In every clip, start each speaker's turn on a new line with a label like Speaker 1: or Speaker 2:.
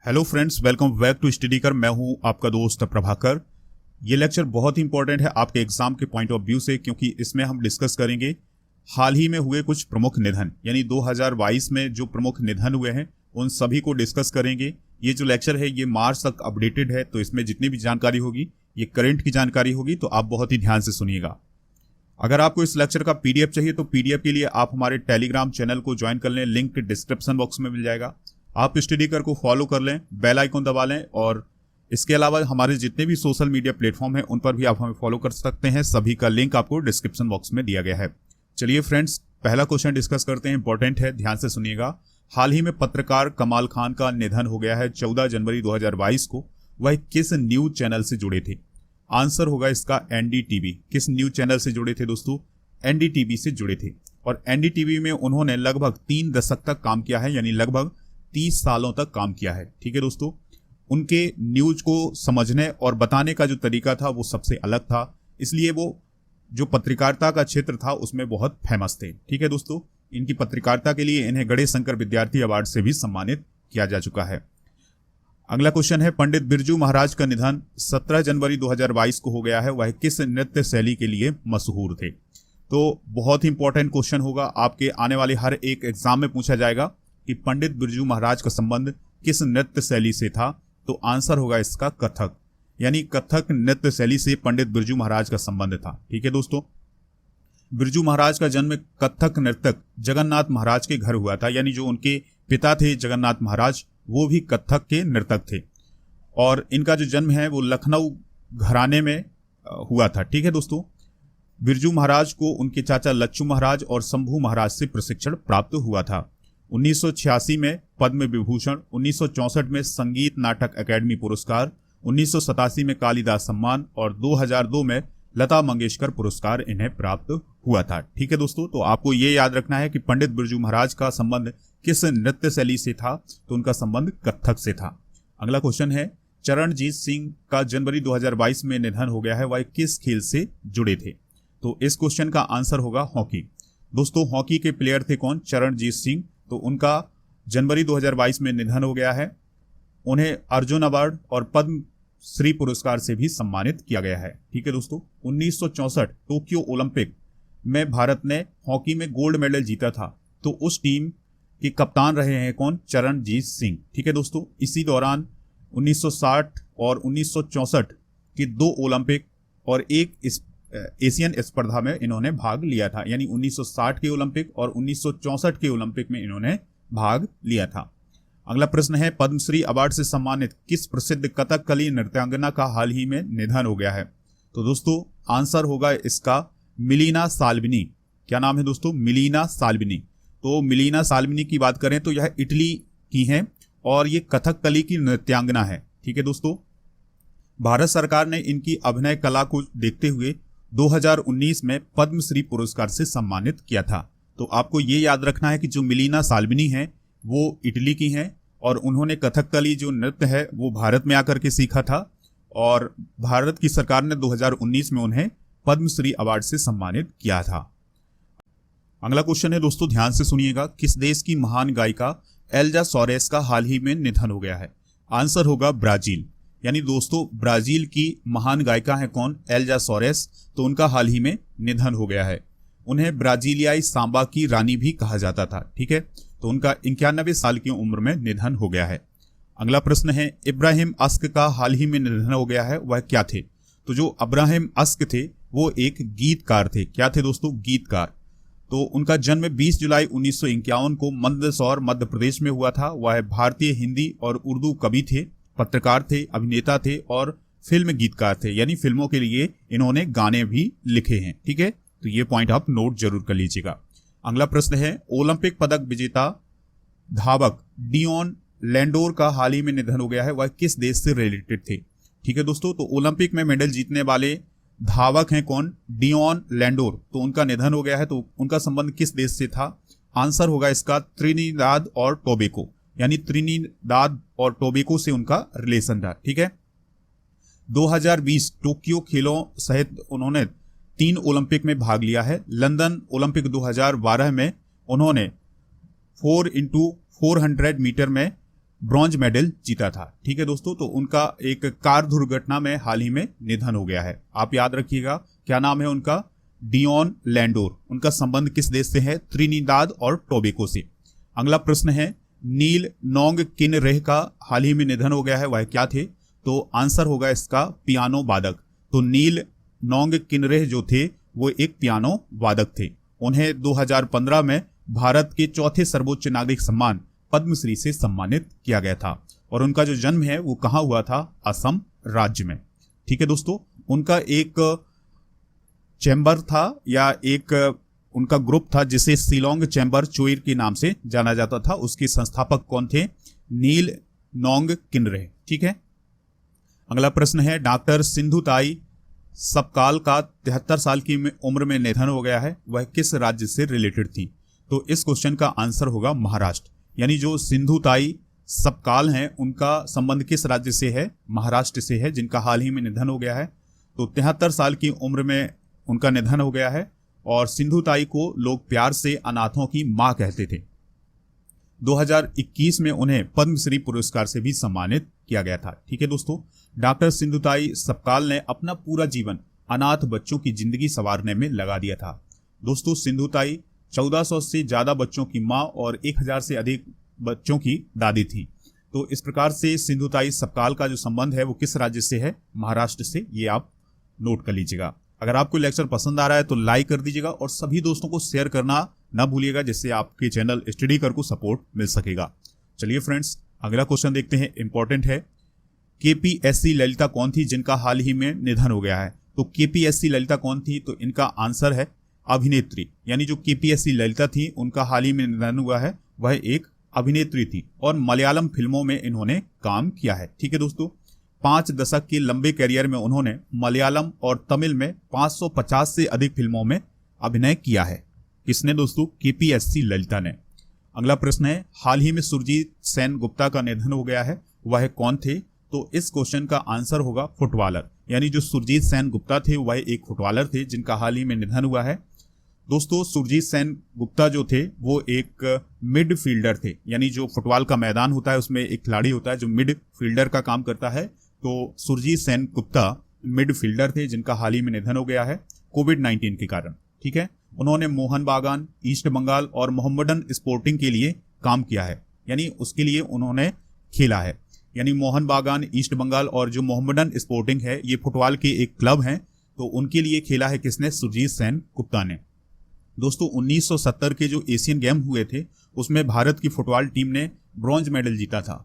Speaker 1: Hello friends, welcome back to study कर। मैं हूं आपका दोस्त प्रभाकर। ये लेक्चर बहुत ही इंपॉर्टेंट है आपके एग्जाम के पॉइंट ऑफ व्यू से, क्योंकि इसमें हम डिस्कस करेंगे हाल ही में हुए कुछ प्रमुख निधन, यानी 2022 में जो प्रमुख निधन हुए हैं उन सभी को डिस्कस करेंगे। ये जो लेक्चर है ये मार्च तक अपडेटेड है, तो इसमें जितनी भी जानकारी होगी ये करंट की जानकारी होगी, तो आप बहुत ही ध्यान से सुनिएगा। अगर आपको इस लेक्चर का पीडीएफ चाहिए तो पीडीएफ के लिए आप हमारे टेलीग्राम चैनल को ज्वाइन कर लें, लिंक डिस्क्रिप्शन बॉक्स में मिल जाएगा। आप स्टडी कर को फॉलो कर लें, बेल आइकन दबा लें, और इसके अलावा हमारे जितने भी सोशल मीडिया प्लेटफॉर्म हैं उन पर भी आप हमें फॉलो कर सकते हैं। सभी का लिंक आपको डिस्क्रिप्शन बॉक्स में दिया गया है। चलिए फ्रेंड्स, पहला क्वेश्चन डिस्कस करते हैं, इंपॉर्टेंट है, ध्यान से सुनिएगा। हाल ही में पत्रकार कमाल खान का निधन हो गया है 14 जनवरी 2022 को। वह किस न्यूज चैनल से जुड़े थे? आंसर होगा इसका एनडीटीवी। किस न्यूज चैनल से जुड़े थे दोस्तों? एनडीटीवी से जुड़े थे। और एनडीटीवी में उन्होंने लगभग 3 दशक तक काम किया है, यानी लगभग 30 सालों तक काम किया है। ठीक है दोस्तों, उनके न्यूज को समझने और बताने का जो तरीका था वो सबसे अलग था, इसलिए वो जो पत्रकारिता का क्षेत्र था उसमें बहुत फेमस थे। ठीक है दोस्तों, इनकी पत्रकारिता के लिए इन्हें गणेश शंकर विद्यार्थी अवार्ड से भी सम्मानित किया जा चुका है। अगला क्वेश्चन है, पंडित बिरजू महाराज का निधन 17 जनवरी 2022 को हो गया है। वह किस नृत्य शैली के लिए मशहूर थे? तो बहुत ही इंपॉर्टेंट क्वेश्चन होगा, आपके आने वाले हर एक एग्जाम में पूछा जाएगा कि पंडित बिरजू महाराज का संबंध किस नृत्य शैली से था। तो आंसर होगा इसका कथक, यानी कथक नृत्य शैली से पंडित बिरजू महाराज का संबंध था। ठीक है दोस्तों, बिरजू महाराज का जन्म कथक नर्तक जगन्नाथ महाराज के घर हुआ था, यानी जो उनके पिता थे जगन्नाथ महाराज वो भी कथक के नर्तक थे, और इनका जो जन्म है वो लखनऊ घराने में हुआ था। ठीक है दोस्तों, बिरजू महाराज को उनके चाचा लच्छू महाराज और शंभू महाराज से प्रशिक्षण प्राप्त हुआ था। 1986 में पद्म विभूषण, 1964 में संगीत नाटक अकादमी पुरस्कार, 1987 में कालिदास सम्मान और 2002 में लता मंगेशकर पुरस्कार इन्हें प्राप्त हुआ था। ठीक है दोस्तों, तो आपको ये याद रखना है कि पंडित बिरजू महाराज का संबंध किस नृत्य शैली से था, तो उनका संबंध कथक से था। अगला क्वेश्चन है, चरणजीत सिंह का जनवरी 2022 में निधन हो गया है। वह किस खेल से जुड़े थे? तो इस क्वेश्चन का आंसर होगा हॉकी। दोस्तों, हॉकी के प्लेयर थे कौन? चरणजीत सिंह। तो उनका जनवरी 2022 में निधन हो गया है। उन्हें अर्जुन अवार्ड और पद्म श्री पुरस्कार से भी सम्मानित किया गया है। ठीक है दोस्तों, 1964 टोक्यो ओलंपिक में भारत ने हॉकी में गोल्ड मेडल जीता था, तो उस टीम के कप्तान रहे हैं कौन? चरणजीत सिंह। ठीक है दोस्तों, इसी दौरान 1960 और 1964 के 2 ओलंपिक और एक एशियन स्पर्धा में इन्होंने भाग लिया था, यानी 1960 के ओलंपिक और 1964 के ओलंपिक में इन्होंने भाग लिया था। अगला प्रश्न है, पद्मश्री अवार्ड से सम्मानित किस प्रसिद्ध कथकली नृत्यांगना का हाल ही में निधन हो गया है? तो दोस्तों, आंसर होगा इसका मिलीना साल्विनी। क्या नाम है दोस्तों? मिलीना साल्विनी। तो मिलीना साल्विनी की बात करें तो यह इटली की हैं और ये कथकली की नृत्यांगना है। ठीक है दोस्तों, भारत सरकार ने इनकी अभिनय कला को देखते हुए 2019 में पद्मश्री पुरस्कार से सम्मानित किया था। तो आपको ये याद रखना है कि जो मिलीना साल्विनी हैं वो इटली की हैं और उन्होंने कथकली जो नृत्य है वो भारत में आकर के सीखा था, और भारत की सरकार ने 2019 में उन्हें पद्मश्री अवार्ड से सम्मानित किया था। अगला क्वेश्चन है दोस्तों, ध्यान से सुनिएगा, किस देश की महान गायिका एल्जा सोरेस का हाल ही में निधन हो गया है? आंसर होगा ब्राजील। यानी दोस्तों, ब्राजील की महान गायिका है कौन? एल्जा सोरेस। तो उनका हाल ही में निधन हो गया है। उन्हें ब्राजीलियाई सांबा की रानी भी कहा जाता था। ठीक है, तो उनका 91 साल की उम्र में निधन हो गया है। अगला प्रश्न है, इब्राहिम अस्क का हाल ही में निधन हो गया है, वह क्या थे? तो जो इब्राहिम अस्क थे वो एक गीतकार थे। क्या थे दोस्तों? गीतकार। तो उनका जन्म 20 जुलाई 1951 को मंदसौर मध्य प्रदेश में हुआ था। वह भारतीय हिंदी और उर्दू कवि थे, पत्रकार थे, अभिनेता थे और फिल्म गीतकार थे, यानी फिल्मों के लिए इन्होंने गाने भी लिखे हैं। ठीक है, तो ये पॉइंट आप नोट जरूर कर लीजिएगा। अगला प्रश्न है, ओलंपिक पदक विजेता धावक डियोन लैंडोर का हाल ही में निधन हो गया है। वह किस देश से रिलेटेड थे? ठीक है दोस्तों, तो ओलंपिक में मेडल जीतने वाले धावक हैं कौन? डियोन लैंडोर। तो उनका निधन हो गया है, तो उनका संबंध किस देश से था? आंसर होगा इसका त्रिनिदाद और टोबैगो, यानी त्रिनिदाद और टोबैगो से उनका रिलेशन था। ठीक है, 2020 टोक्यो खेलों सहित उन्होंने 3 ओलंपिक में भाग लिया है। लंदन ओलंपिक 2012 में उन्होंने 4x400 मीटर में ब्रॉन्ज मेडल जीता था। ठीक है दोस्तों, तो उनका एक कार दुर्घटना में हाल ही में निधन हो गया है। आप याद रखिएगा, क्या नाम है उनका? डियोन लैंडोर। उनका संबंध किस देश से है? त्रिनिदाद और टोबैगो से। अगला प्रश्न है, नील नोंग किन रेह का हाल ही में निधन हो गया है, वह क्या थे? तो आंसर होगा इसका पियानो वादक। तो नील नोंग किनरेह जो थे वो एक पियानो वादक थे। उन्हें 2015 में भारत के चौथे सर्वोच्च नागरिक सम्मान पद्मश्री से सम्मानित किया गया था। और उनका जो जन्म है वो कहाँ हुआ था? असम राज्य में। ठीक है दोस्तों, उनका एक चैम्बर था या एक उनका ग्रुप था जिसे शिलोंग चैम्बर चोइर के नाम से जाना जाता था। उसके संस्थापक कौन थे? नील नोंग किनरेह। ठीक है, अगला प्रश्न है, डॉक्टर सिंधुताई सपकाल का 73 साल की उम्र में निधन हो गया है, वह किस राज्य से रिलेटेड थी? तो इस क्वेश्चन का आंसर होगा महाराष्ट्र। यानी जो सिंधुताई सपकाल हैं उनका संबंध किस राज्य से है? महाराष्ट्र से है, जिनका हाल ही में निधन हो गया है। तो 73 साल की उम्र में उनका निधन हो गया है। और सिंधुताई को लोग प्यार से अनाथों की मां कहते थे। 2021 में उन्हें पद्मश्री पुरस्कार से भी सम्मानित किया गया था। ठीक है दोस्तों, डॉक्टर सिंधुताई सपकाल ने अपना पूरा जीवन अनाथ बच्चों की जिंदगी संवारने में लगा दिया था। दोस्तों, सिंधुताई 1400 से ज्यादा बच्चों की मां और 1000 से अधिक बच्चों की दादी थी। तो इस प्रकार से सिंधुताई सपकाल का जो संबंध है वो किस राज्य से है? महाराष्ट्र से। ये आप नोट कर लीजिएगा। अगर आपको लेक्चर पसंद आ रहा है तो लाइक कर दीजिएगा और सभी दोस्तों को शेयर करना ना भूलिएगा, जिससे आपके चैनल स्टडी कर को सपोर्ट मिल सकेगा। चलिए फ्रेंड्स, अगला क्वेश्चन देखते हैं, इंपॉर्टेंट है। केपीएससी ललिता कौन थी जिनका हाल ही में निधन हो गया है? तो केपीएससी ललिता कौन थी? तो इनका आंसर है अभिनेत्री। यानी जो केपीएससी ललिता थी उनका हाल ही में निधन हुआ है, वह एक अभिनेत्री थी और मलयालम फिल्मों में इन्होंने काम किया है। ठीक है दोस्तों, 5 दशक के लंबे करियर में उन्होंने मलयालम और तमिल में 550 से अधिक फिल्मों में अभिनय किया है। किसने दोस्तों? केपीएससी ललिता ने। अगला प्रश्न है, हाल ही में सुरजीत सेन गुप्ता का निधन हो गया है, वह कौन थे? तो इस क्वेश्चन का आंसर होगा फुटबॉलर। यानी जो सुरजीत सेन गुप्ता थे वह एक फुटबॉलर थे जिनका हाल ही में निधन हुआ है। दोस्तों, सुरजीत सेन गुप्ता जो थे वो एक मिड फील्डर थे। यानी जो फुटबॉल का मैदान होता है उसमें एक खिलाड़ी होता है जो मिड फील्डर का काम करता है। तो सुरजीत सेन गुप्ता मिड फील्डर थे जिनका हाल ही में निधन हो गया है कोविड-19 के कारण। ठीक है, उन्होंने मोहन बागान, ईस्ट बंगाल और मोहम्मडन स्पोर्टिंग के लिए काम किया है। यानी उसके लिए उन्होंने खेला है। यानी मोहन बागान, ईस्ट बंगाल और जो मोहम्मडन स्पोर्टिंग है ये फुटबॉल के एक क्लब हैं, तो उनके लिए खेला है किसने? सुरजीत सेन गुप्ता ने। दोस्तों, 1970 के जो एशियन गेम हुए थे उसमें भारत की फुटबॉल टीम ने ब्रॉन्ज मेडल जीता था।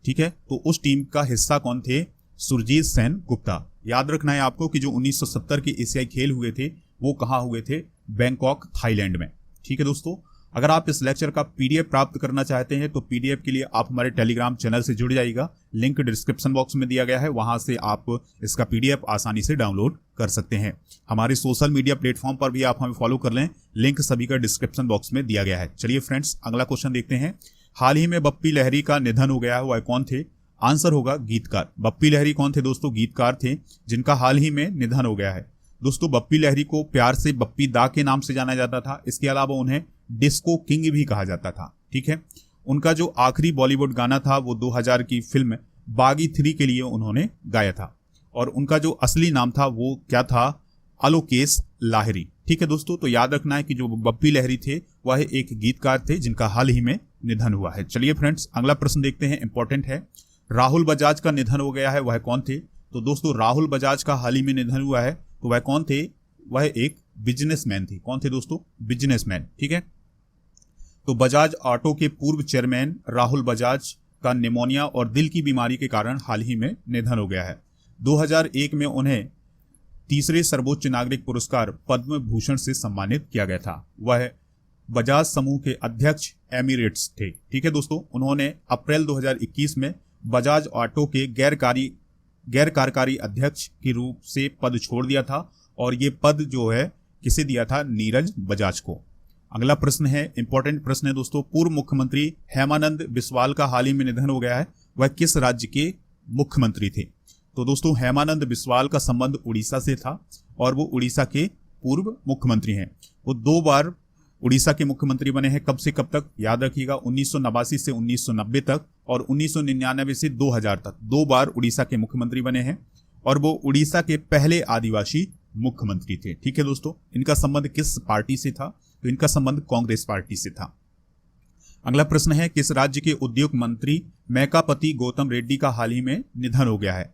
Speaker 1: ठीक है, तो उस टीम का हिस्सा कौन थे? सुरजीत सेन गुप्ता। याद रखना है आपको कि जो 1970 के एशियाई खेल हुए थे वो कहाँ हुए थे? बैंकॉक, थाईलैंड में। ठीक है दोस्तों, अगर आप इस लेक्चर का पीडीएफ प्राप्त करना चाहते हैं तो पीडीएफ के लिए आप हमारे टेलीग्राम चैनल से जुड़ जाइएगा। लिंक डिस्क्रिप्शन बॉक्स में दिया गया है, वहां से आप इसका पीडीएफ आसानी से डाउनलोड कर सकते हैं। हमारे सोशल मीडिया प्लेटफॉर्म पर भी आप हमें फॉलो कर लें, लिंक सभी का डिस्क्रिप्शन बॉक्स में दिया गया है। चलिए फ्रेंड्स, अगला क्वेश्चन देखते हैं। हाल ही में बप्पी लहरी का निधन हो गया है, वह कौन थे? आंसर होगा गीतकार। बप्पी लहरी कौन थे दोस्तों? गीतकार थे जिनका हाल ही में निधन हो गया है। दोस्तों, बप्पी लहरी को प्यार से बप्पी दा के नाम से जाना जाता था। इसके अलावा उन्हें डिस्को किंग भी कहा जाता था। ठीक है, उनका जो आखिरी बॉलीवुड गाना था वो 2000 की फिल्म बागी 3 के लिए उन्होंने गाया था। और उनका जो असली नाम था वो क्या था? आलोकेश लाहिरी। ठीक है दोस्तों, तो याद रखना है कि जो बप्पी लहरी थे वह एक गीतकार थे जिनका हाल ही में निधन हुआ है। चलिए फ्रेंड्स, अगला प्रश्न देखते हैं, इंपॉर्टेंट है। राहुल बजाज का निधन हो गया है, वह कौन थे? तो दोस्तों, राहुल बजाज का हाल ही में निधन हुआ है, तो वह कौन थे? वह एक बिजनेसमैन थे। कौन थे दोस्तों? बिजनेसमैन। ठीक है, तो बजाज ऑटो के पूर्व चेयरमैन राहुल बजाज का निमोनिया और दिल की बीमारी के कारण हाल ही में निधन हो गया है। 2001 में उन्हें तीसरे सर्वोच्च नागरिक पुरस्कार पद्म भूषण से सम्मानित किया गया था। वह बजाज समूह के अध्यक्ष एमिरेट्स थे। ठीक है दोस्तों, उन्होंने अप्रैल 2021 में बजाज ऑटो के गैर कार्यकारी अध्यक्ष के रूप से पद छोड़ दिया था और ये पद जो है किसे दिया था? नीरज बजाज को। अगला प्रश्न है, इंपॉर्टेंट प्रश्न है दोस्तों। पूर्व मुख्यमंत्री हेमानंद बिस्वाल का हाल ही में निधन हो गया है, वह किस राज्य के मुख्यमंत्री थे? तो दोस्तों, हेमानंद बिस्वाल का संबंध उड़ीसा से था और वो उड़ीसा के पूर्व मुख्यमंत्री हैं। वो 2 बार उड़ीसा के मुख्यमंत्री बने हैं कब से कब तक, याद रखिएगा 1989 से 1990 तक और 1999 से 2000 तक 2 बार उड़ीसा के मुख्यमंत्री बने हैं और वो उड़ीसा के पहले आदिवासी मुख्यमंत्री थे। ठीक है दोस्तों, इनका संबंध किस पार्टी से था, तो इनका संबंध कांग्रेस पार्टी से था। अगला प्रश्न है, किस राज्य के उद्योग मंत्री मैकापति गौतम रेड्डी का हाल ही में निधन हो गया है,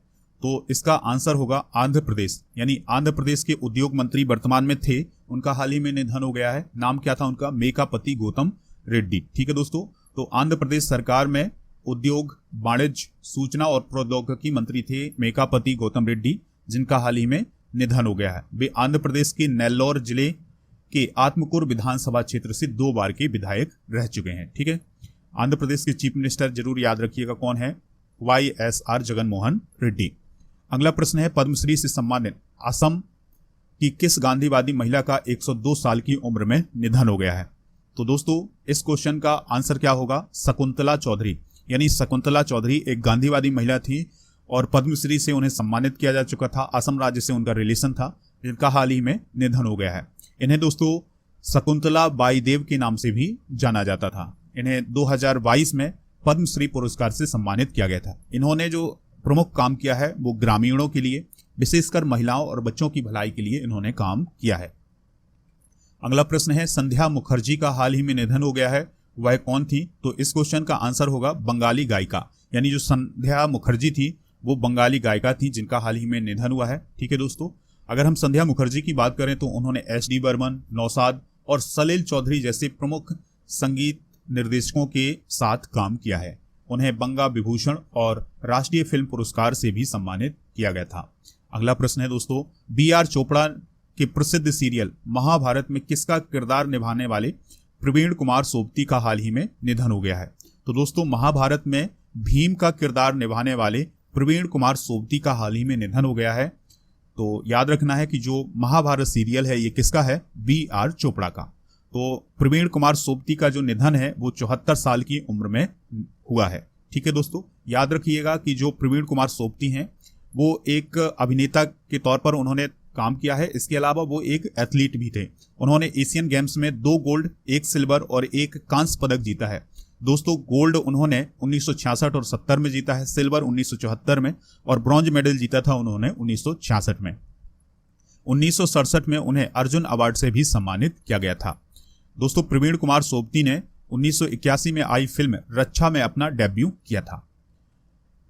Speaker 1: तो इसका आंसर होगा आंध्र प्रदेश। यानी आंध्र प्रदेश के उद्योग मंत्री वर्तमान में थे, उनका हाल ही में निधन हो गया है। नाम क्या था उनका, मैकापति गौतम रेड्डी। ठीक है दोस्तों, तो आंध्र प्रदेश सरकार में उद्योग, वाणिज्य, सूचना और प्रौद्योगिकी मंत्री थे मैकापति गौतम रेड्डी, जिनका हाल ही में निधन हो गया है। वे आंध्र प्रदेश के नेल्लोर जिले के आत्मकूर विधानसभा क्षेत्र से 2 बार के विधायक रह चुके हैं। ठीक है, आंध्र प्रदेश के चीफ मिनिस्टर जरूर याद रखिएगा कौन है, YSR जगनमोहन रेड्डी। अगला प्रश्न है, पद्मश्री से सम्मानित असम की किस गांधीवादी महिला का 102 साल की उम्र में निधन हो गया है, तो दोस्तों इस क्वेश्चन का आंसर क्या होगा, शकुंतला चौधरी। यानी शकुंतला चौधरी एक गांधीवादी महिला थी और पद्मश्री से उन्हें सम्मानित किया जा चुका था। असम राज्य से उनका रिलेशन था, जिनका हाल ही में निधन हो गया है। इन्हें दोस्तों शकुंतला बाई देव के नाम से भी जाना जाता था। इन्हें 2022 में पद्मश्री पुरस्कार से सम्मानित किया गया था। इन्होंने जो प्रमुख काम किया है वो ग्रामीणों के लिए, विशेषकर महिलाओं और बच्चों की भलाई के लिए इन्होंने काम किया है। अगला प्रश्न है, संध्या मुखर्जी का हाल ही में निधन हो गया है, वह कौन थी, तो इस क्वेश्चन का आंसर होगा बंगाली गायिका। यानी जो संध्या मुखर्जी थी वो बंगाली गायिका थी, जिनका हाल ही में निधन हुआ है। ठीक है दोस्तों, अगर हम संध्या मुखर्जी की बात करें तो उन्होंने SD बर्मन, नौशाद और सलील चौधरी जैसे प्रमुख संगीत निर्देशकों के साथ काम किया है। उन्हें बंगा विभूषण और राष्ट्रीय फिल्म पुरस्कार से भी सम्मानित किया गया था। अगला प्रश्न है दोस्तों, BR चोपड़ा के प्रसिद्ध सीरियल महाभारत में किसका किरदार निभाने वाले प्रवीण कुमार सोबती का हाल ही में निधन हो गया है, तो दोस्तों महाभारत में भीम का किरदार निभाने वाले प्रवीण कुमार सोबती का हाल ही में निधन हो गया है। तो याद रखना है कि जो महाभारत सीरियल है ये किसका है, BR चोपड़ा का। तो प्रवीण कुमार सोबती का जो निधन है वो 74 साल की उम्र में हुआ है। ठीक है दोस्तों, याद रखिएगा कि जो प्रवीण कुमार सोबती हैं वो एक अभिनेता के तौर पर उन्होंने काम किया है, इसके अलावा वो एक एथलीट भी थे। उन्होंने एशियन गेम्स में 2 गोल्ड, 1 सिल्वर और 1 कांस्य पदक जीता है। दोस्तों गोल्ड उन्होंने 1966 और 70 में जीता है, सिल्वर 1974 में और ब्रॉन्ज मेडल जीता था उन्होंने 1966 में। 1967 में उन्हें अर्जुन अवार्ड से भी सम्मानित किया गया था। दोस्तों प्रवीण कुमार सोबती ने 1981 में आई फिल्म रक्षा में अपना डेब्यू किया था।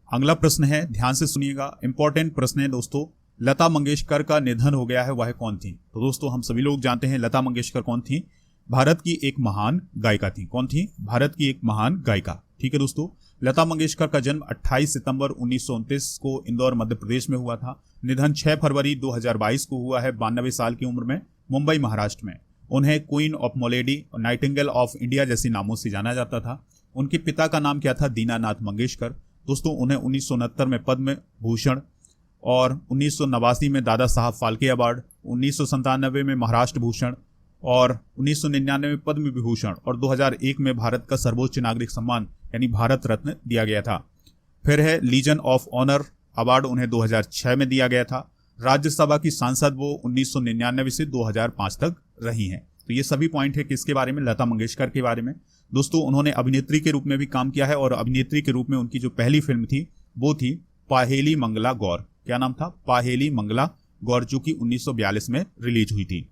Speaker 1: अगला प्रश्न है, ध्यान से सुनिएगा, इंपॉर्टेंट प्रश्न है दोस्तों, लता मंगेशकर का निधन हो गया है, वह कौन थी, तो दोस्तों हम सभी लोग जानते हैं लता मंगेशकर कौन थी, भारत की एक महान गायिका थी। कौन थी, भारत की एक महान गायिका। ठीक है दोस्तों, लता मंगेशकर का जन्म 28 सितंबर 1929 को इंदौर मध्य प्रदेश में हुआ था। निधन 6 फरवरी 2022 को हुआ है 92 साल की उम्र में, मुंबई महाराष्ट्र में। उन्हें क्वीन ऑफ मोलेडी और नाइटिंगेल ऑफ इंडिया जैसी नामों से जाना जाता था। उनके पिता का नाम क्या था, दीनानाथ मंगेशकर। दोस्तों उन्हें 1969 में पद्म भूषण और 1989 में दादा साहब फाल्के अवार्ड, 1997 में महाराष्ट्र भूषण और 1999 में पद्म विभूषण और 2001 में भारत का सर्वोच्च नागरिक सम्मान यानी भारत रत्न दिया गया था। फिर है लीजन ऑफ ऑनर अवार्ड, उन्हें 2006 में दिया गया था। राज्यसभा की सांसद वो 1999 से 2005 तक रही हैं। तो ये सभी पॉइंट है किसके बारे में, लता मंगेशकर के बारे में। दोस्तों उन्होंने अभिनेत्री के रूप में भी काम किया है और अभिनेत्री के रूप में उनकी जो पहली फिल्म थी वो थी पाहेली मंगला गौर। क्या नाम था, पाहेली मंगला गौर, जो कि 1942 में रिलीज हुई थी।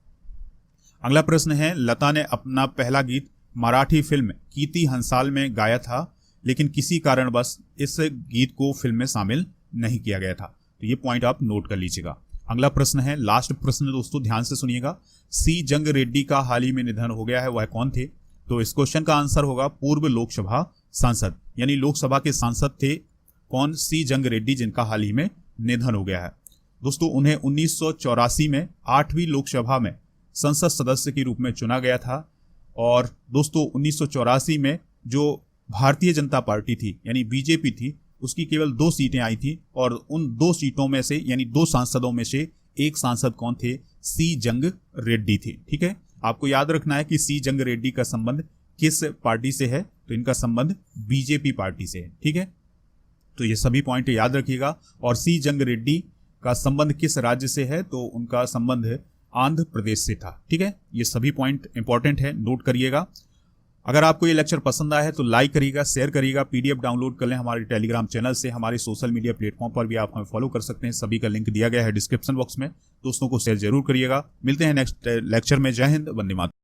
Speaker 1: अगला प्रश्न है, लता ने अपना पहला गीत मराठी फिल्म कीर्ति हंसाल में गाया था, लेकिन किसी कारणवश इस गीत को फिल्म में शामिल नहीं किया गया था। तो ये पॉइंट आप नोट कर लीजिएगा। अगला प्रश्न है, लास्ट प्रश्न दोस्तों, ध्यान से सुनिएगा, सी जंग रेड्डी का हाल ही में निधन हो गया है, वह कौन थे, तो इस क्वेश्चन का आंसर होगा पूर्व लोकसभा सांसद, यानी लोकसभा के सांसद थे कौन, सी जंग रेड्डी, जिनका हाल ही में निधन हो गया है। दोस्तों उन्हें 1984 में 8वीं लोकसभा में संसद सदस्य के रूप में चुना गया था। और दोस्तों 1984 में जो भारतीय जनता पार्टी थी यानी बीजेपी थी, उसकी केवल 2 सीटें आई थी और उन 2 सीटों में से यानी 2 सांसदों में से एक सांसद कौन थे, सी जंग रेड्डी थे। ठीक है, आपको याद रखना है कि सी जंग रेड्डी का संबंध किस पार्टी से है, तो इनका संबंध बीजेपी पार्टी से है। ठीक है, तो ये सभी पॉइंट याद रखिएगा। और सी जंग रेड्डी का संबंध किस राज्य से है, तो उनका संबंध आंध्र प्रदेश से था। ठीक है, ये सभी पॉइंट इंपॉर्टेंट है, नोट करिएगा। अगर आपको ये लेक्चर पसंद आया है तो लाइक करिएगा, शेयर करिएगा, पीडीएफ डाउनलोड कर लें हमारे टेलीग्राम चैनल से। हमारे सोशल मीडिया प्लेटफॉर्म पर भी आप हमें फॉलो कर सकते हैं, सभी का लिंक दिया गया है डिस्क्रिप्शन बॉक्स में। दोस्तों को शेयर जरूर करिएगा। मिलते हैं नेक्स्ट लेक्चर में। जय हिंद, वंदे मातरम।